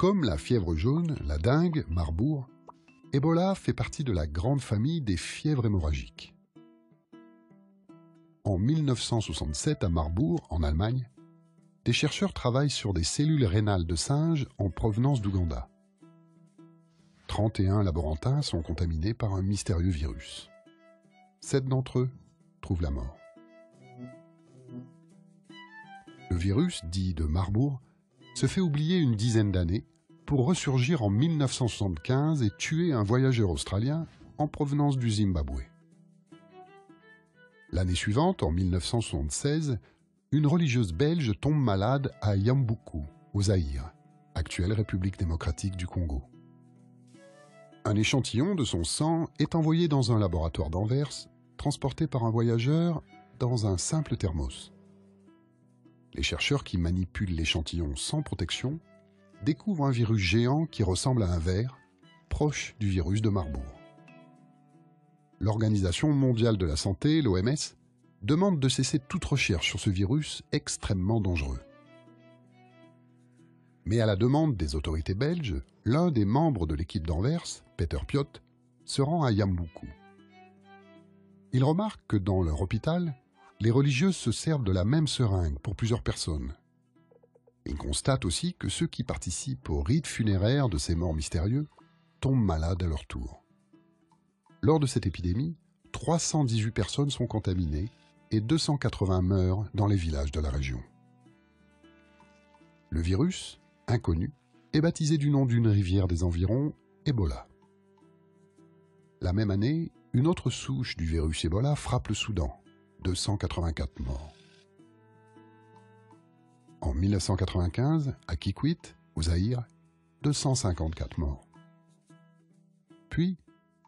Comme la fièvre jaune, la dengue, Marbourg, Ebola fait partie de la grande famille des fièvres hémorragiques. En 1967, à Marbourg, en Allemagne, des chercheurs travaillent sur des cellules rénales de singes en provenance d'Ouganda. 31 laborantins sont contaminés par un mystérieux virus. 7 d'entre eux trouvent la mort. Le virus, dit de Marbourg, se fait oublier une dizaine d'années pour ressurgir en 1975 et tuer un voyageur australien en provenance du Zimbabwe. L'année suivante, en 1976, une religieuse belge tombe malade à Yambuku, au Zaïre, actuelle République démocratique du Congo. Un échantillon de son sang est envoyé dans un laboratoire d'Anvers, transporté par un voyageur dans un simple thermos. Les chercheurs qui manipulent l'échantillon sans protection découvrent un virus géant qui ressemble à un ver, proche du virus de Marbourg. L'Organisation mondiale de la santé, l'OMS, demande de cesser toute recherche sur ce virus extrêmement dangereux. Mais à la demande des autorités belges, l'un des membres de l'équipe d'Anvers, Peter Piot, se rend à Yambuku. Il remarque que dans leur hôpital, les religieuses se servent de la même seringue pour plusieurs personnes. Il constate aussi que ceux qui participent au rite funéraire de ces morts mystérieux tombent malades à leur tour. Lors de cette épidémie, 318 personnes sont contaminées et 280 meurent dans les villages de la région. Le virus, inconnu, est baptisé du nom d'une rivière des environs, Ebola. La même année, une autre souche du virus Ebola frappe le Soudan, 284 morts. En 1995, à Kikwit, au Zaïre, 254 morts. Puis,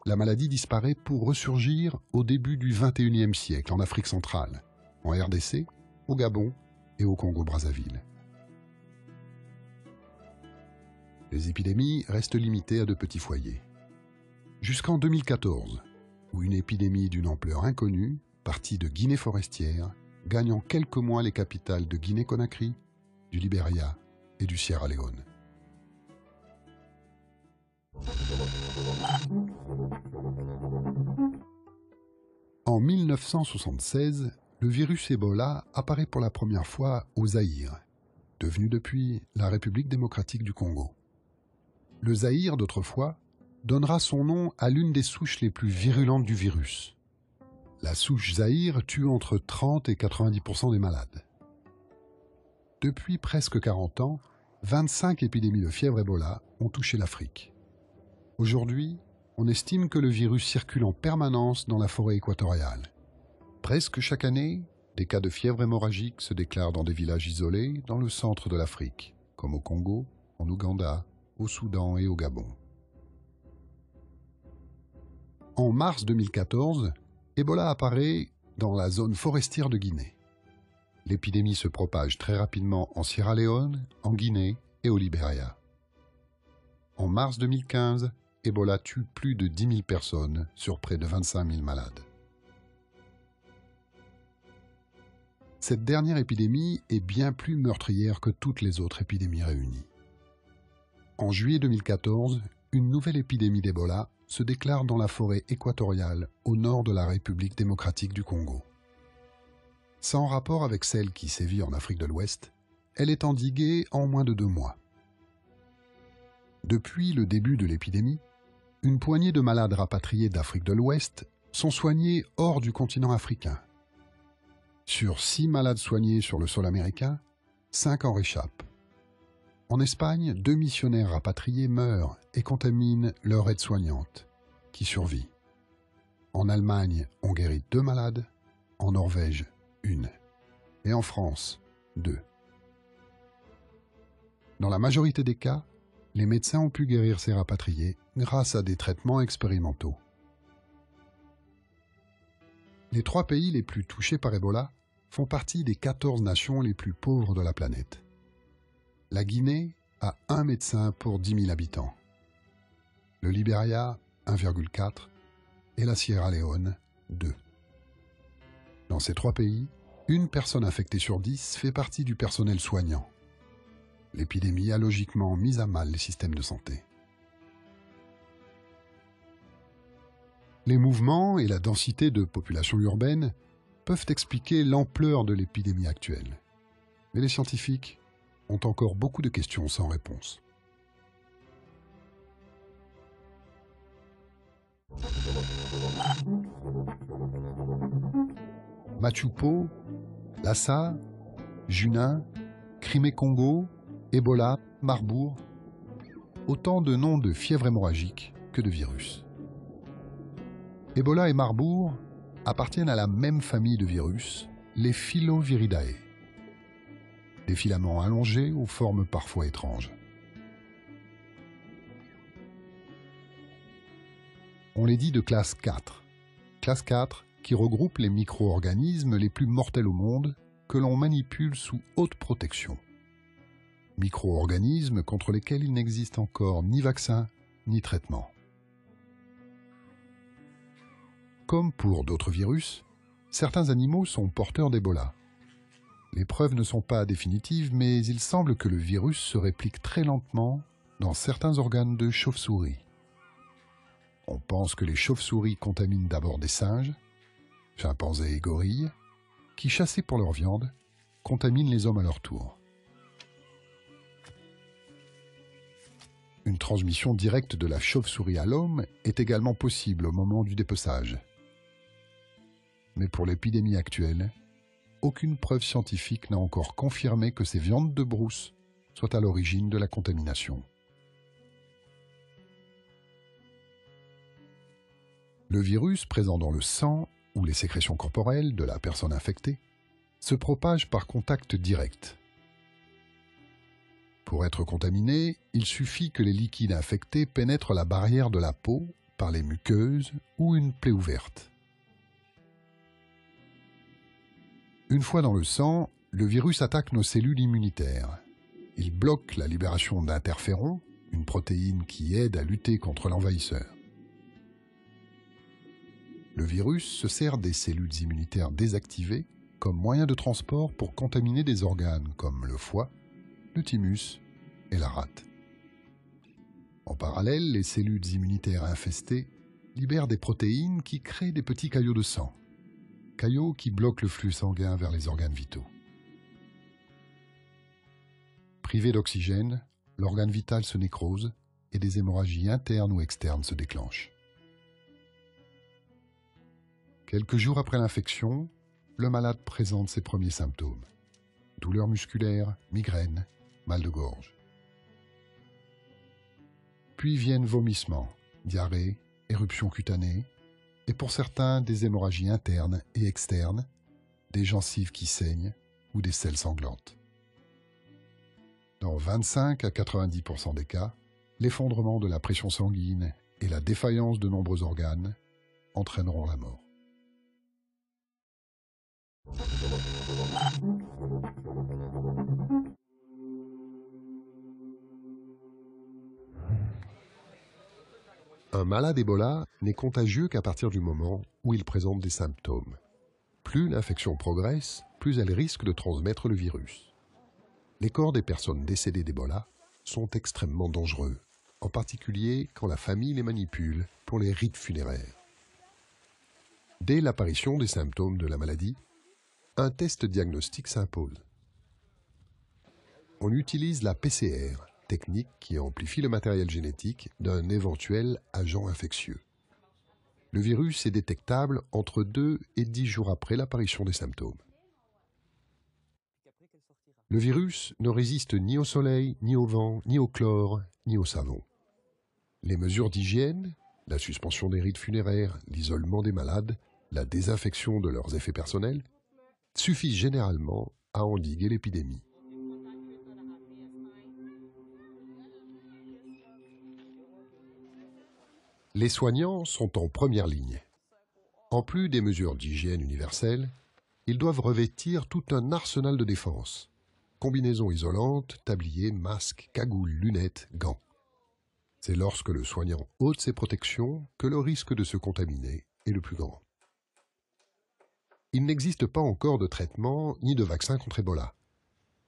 la maladie disparaît pour ressurgir au début du XXIe siècle en Afrique centrale, en RDC, au Gabon et au Congo-Brazzaville. Les épidémies restent limitées à de petits foyers. Jusqu'en 2014, où une épidémie d'une ampleur inconnue, partie de Guinée forestière, gagne en quelques mois les capitales de Guinée-Conakry, du Libéria et du Sierra Leone. En 1976, le virus Ebola apparaît pour la première fois au Zaïre, devenu depuis la République démocratique du Congo. Le Zaïre d'autrefois donnera son nom à l'une des souches les plus virulentes du virus. La souche Zaïre tue entre 30 et 90% des malades. Depuis presque 40 ans, 25 épidémies de fièvre Ebola ont touché l'Afrique. Aujourd'hui, on estime que le virus circule en permanence dans la forêt équatoriale. Presque chaque année, des cas de fièvre hémorragique se déclarent dans des villages isolés dans le centre de l'Afrique, comme au Congo, en Ouganda, au Soudan et au Gabon. En mars 2014, Ebola apparaît dans la zone forestière de Guinée. L'épidémie se propage très rapidement en Sierra Leone, en Guinée et au Libéria. En mars 2015, Ebola tue plus de 10 000 personnes sur près de 25 000 malades. Cette dernière épidémie est bien plus meurtrière que toutes les autres épidémies réunies. En juillet 2014, une nouvelle épidémie d'Ebola se déclare dans la forêt équatoriale au nord de la République démocratique du Congo. Sans rapport avec celle qui sévit en Afrique de l'Ouest, elle est endiguée en moins de 2 mois. Depuis le début de l'épidémie, une poignée de malades rapatriés d'Afrique de l'Ouest sont soignés hors du continent africain. Sur 6 malades soignés sur le sol américain, 5 en réchappent. En Espagne, 2 missionnaires rapatriés meurent et contaminent leur aide-soignante, qui survit. En Allemagne, on guérit 2 malades, en Norvège, 1, et en France, 2. Dans la majorité des cas, les médecins ont pu guérir ces rapatriés grâce à des traitements expérimentaux. Les 3 pays les plus touchés par Ebola font partie des 14 nations les plus pauvres de la planète. La Guinée a 1 médecin pour 10 000 habitants. Le Libéria, 1,4, et la Sierra Leone, 2. Dans ces 3 pays, une personne infectée sur 10 fait partie du personnel soignant. L'épidémie a logiquement mis à mal les systèmes de santé. Les mouvements et la densité de population urbaine peuvent expliquer l'ampleur de l'épidémie actuelle. Mais les scientifiques ont encore beaucoup de questions sans réponse. Machupo, Lassa, Junin, Crimée-Congo, Ebola, Marbourg, autant de noms de fièvre hémorragique que de virus. Ebola et Marbourg appartiennent à la même famille de virus, les Filoviridae. Des filaments allongés aux formes parfois étranges. On les dit de classe 4. Classe 4 qui regroupe les micro-organismes les plus mortels au monde que l'on manipule sous haute protection. Micro-organismes contre lesquels il n'existe encore ni vaccin ni traitement. Comme pour d'autres virus, certains animaux sont porteurs d'Ebola. Les preuves ne sont pas définitives, mais il semble que le virus se réplique très lentement dans certains organes de chauve-souris. On pense que les chauves-souris contaminent d'abord des singes, chimpanzés et gorilles, qui, chassés pour leur viande, contaminent les hommes à leur tour. Une transmission directe de la chauve-souris à l'homme est également possible au moment du dépeçage. Mais pour l'épidémie actuelle, aucune preuve scientifique n'a encore confirmé que ces viandes de brousse soient à l'origine de la contamination. Le virus présent dans le sang ou les sécrétions corporelles de la personne infectée se propage par contact direct. Pour être contaminé, il suffit que les liquides infectés pénètrent la barrière de la peau par les muqueuses ou une plaie ouverte. Une fois dans le sang, le virus attaque nos cellules immunitaires. Il bloque la libération d'interférons, une protéine qui aide à lutter contre l'envahisseur. Le virus se sert des cellules immunitaires désactivées comme moyen de transport pour contaminer des organes comme le foie, le thymus et la rate. En parallèle, les cellules immunitaires infestées libèrent des protéines qui créent des petits caillots de sang, caillots qui bloquent le flux sanguin vers les organes vitaux. Privé d'oxygène, l'organe vital se nécrose et des hémorragies internes ou externes se déclenchent. Quelques jours après l'infection, le malade présente ses premiers symptômes. Douleurs musculaires, migraines, mal de gorge. Puis viennent vomissements, diarrhée, éruptions cutanées, et pour certains des hémorragies internes et externes, des gencives qui saignent ou des selles sanglantes. Dans 25 à 90% des cas, l'effondrement de la pression sanguine et la défaillance de nombreux organes entraîneront la mort. Un malade Ebola n'est contagieux qu'à partir du moment où il présente des symptômes. Plus l'infection progresse, plus elle risque de transmettre le virus. Les corps des personnes décédées d'Ebola sont extrêmement dangereux, en particulier quand la famille les manipule pour les rites funéraires. Dès l'apparition des symptômes de la maladie, un test diagnostique s'impose. On utilise la PCR, technique qui amplifie le matériel génétique d'un éventuel agent infectieux. Le virus est détectable entre 2 et 10 jours après l'apparition des symptômes. Le virus ne résiste ni au soleil, ni au vent, ni au chlore, ni au savon. Les mesures d'hygiène, la suspension des rites funéraires, l'isolement des malades, la désinfection de leurs effets personnels, suffisent généralement à endiguer l'épidémie. Les soignants sont en première ligne. En plus des mesures d'hygiène universelles, ils doivent revêtir tout un arsenal de défense. Combinaisons isolantes, tabliers, masques, cagoules, lunettes, gants. C'est lorsque le soignant ôte ses protections que le risque de se contaminer est le plus grand. Il n'existe pas encore de traitement ni de vaccin contre Ebola.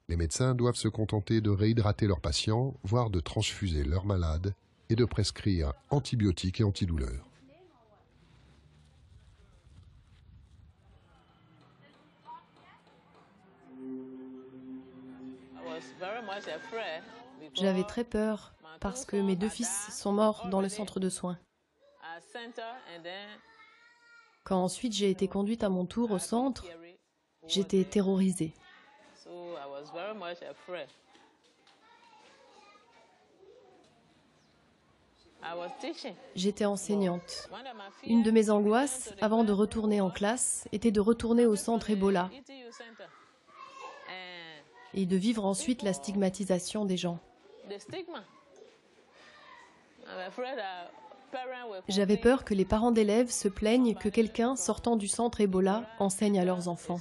Les médecins doivent se contenter de réhydrater leurs patients, voire de transfuser leurs malades et de prescrire antibiotiques et antidouleurs. J'avais très peur parce que mes 2 fils sont morts dans le centre de soins. Quand ensuite j'ai été conduite à mon tour au centre, j'étais terrorisée. J'étais enseignante. Une de mes angoisses, avant de retourner en classe, était de retourner au centre Ebola et de vivre ensuite la stigmatisation des gens. J'avais peur que les parents d'élèves se plaignent que quelqu'un sortant du centre Ebola enseigne à leurs enfants.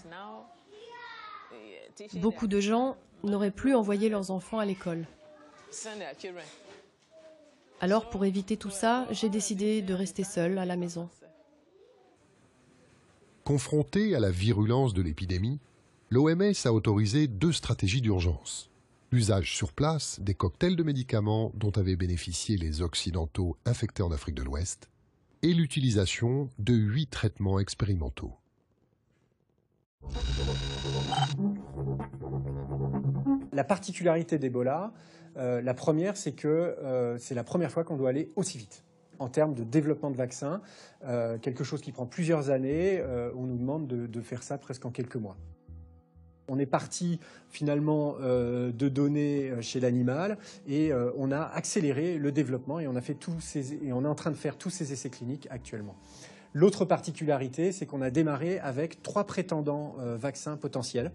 Beaucoup de gens n'auraient plus envoyé leurs enfants à l'école. Alors, pour éviter tout ça, j'ai décidé de rester seule à la maison. Confrontée à la virulence de l'épidémie, l'OMS a autorisé 2 stratégies d'urgence. L'usage sur place des cocktails de médicaments dont avaient bénéficié les Occidentaux infectés en Afrique de l'Ouest et l'utilisation de 8 traitements expérimentaux. La particularité d'Ebola, la première, c'est que c'est la première fois qu'on doit aller aussi vite. En termes de développement de vaccins, quelque chose qui prend plusieurs années, on nous demande de faire ça presque en quelques mois. On est parti finalement de données chez l'animal et on a accéléré le développement et on est en train de faire tous ces essais cliniques actuellement. L'autre particularité, c'est qu'on a démarré avec 3 prétendants vaccins potentiels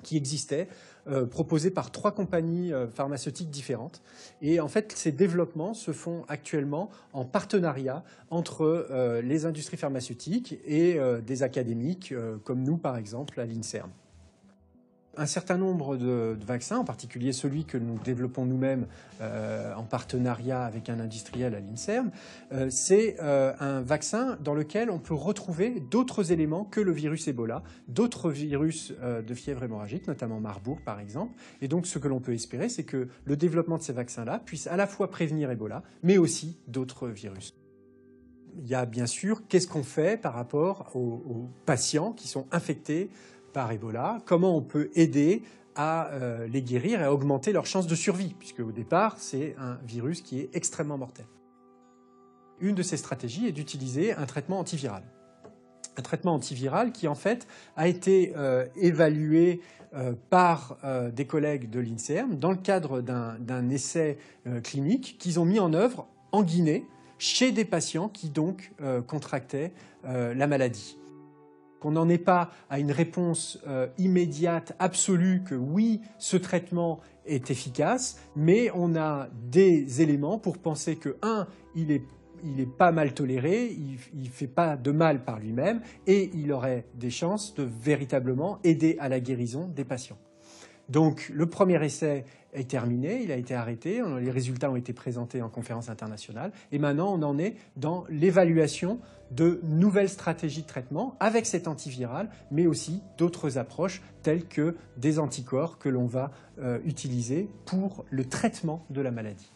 qui existaient, proposés par 3 compagnies pharmaceutiques différentes. Et en fait, ces développements se font actuellement en partenariat entre les industries pharmaceutiques et des académiques, comme nous par exemple à l'INSERM. Un certain nombre de vaccins, en particulier celui que nous développons nous-mêmes en partenariat avec un industriel à l'INSERM, c'est un vaccin dans lequel on peut retrouver d'autres éléments que le virus Ebola, d'autres virus de fièvre hémorragique, notamment Marburg par exemple. Et donc ce que l'on peut espérer, c'est que le développement de ces vaccins-là puisse à la fois prévenir Ebola, mais aussi d'autres virus. Il y a bien sûr, qu'est-ce qu'on fait par rapport aux patients qui sont infectés par Ebola, comment on peut aider à les guérir et à augmenter leurs chances de survie, puisque au départ, c'est un virus qui est extrêmement mortel. Une de ces stratégies est d'utiliser un traitement antiviral. Un traitement antiviral qui, en fait, a été évalué par des collègues de l'INSERM dans le cadre d'un essai clinique qu'ils ont mis en œuvre en Guinée, chez des patients qui, donc, contractaient la maladie. Qu'on n'en ait pas à une réponse immédiate, absolue, que oui, ce traitement est efficace, mais on a des éléments pour penser que, il est pas mal toléré, il ne fait pas de mal par lui-même, et il aurait des chances de véritablement aider à la guérison des patients. Donc le premier essai est terminé, il a été arrêté, les résultats ont été présentés en conférence internationale, et maintenant on en est dans l'évaluation de nouvelles stratégies de traitement avec cet antiviral, mais aussi d'autres approches telles que des anticorps que l'on va utiliser pour le traitement de la maladie.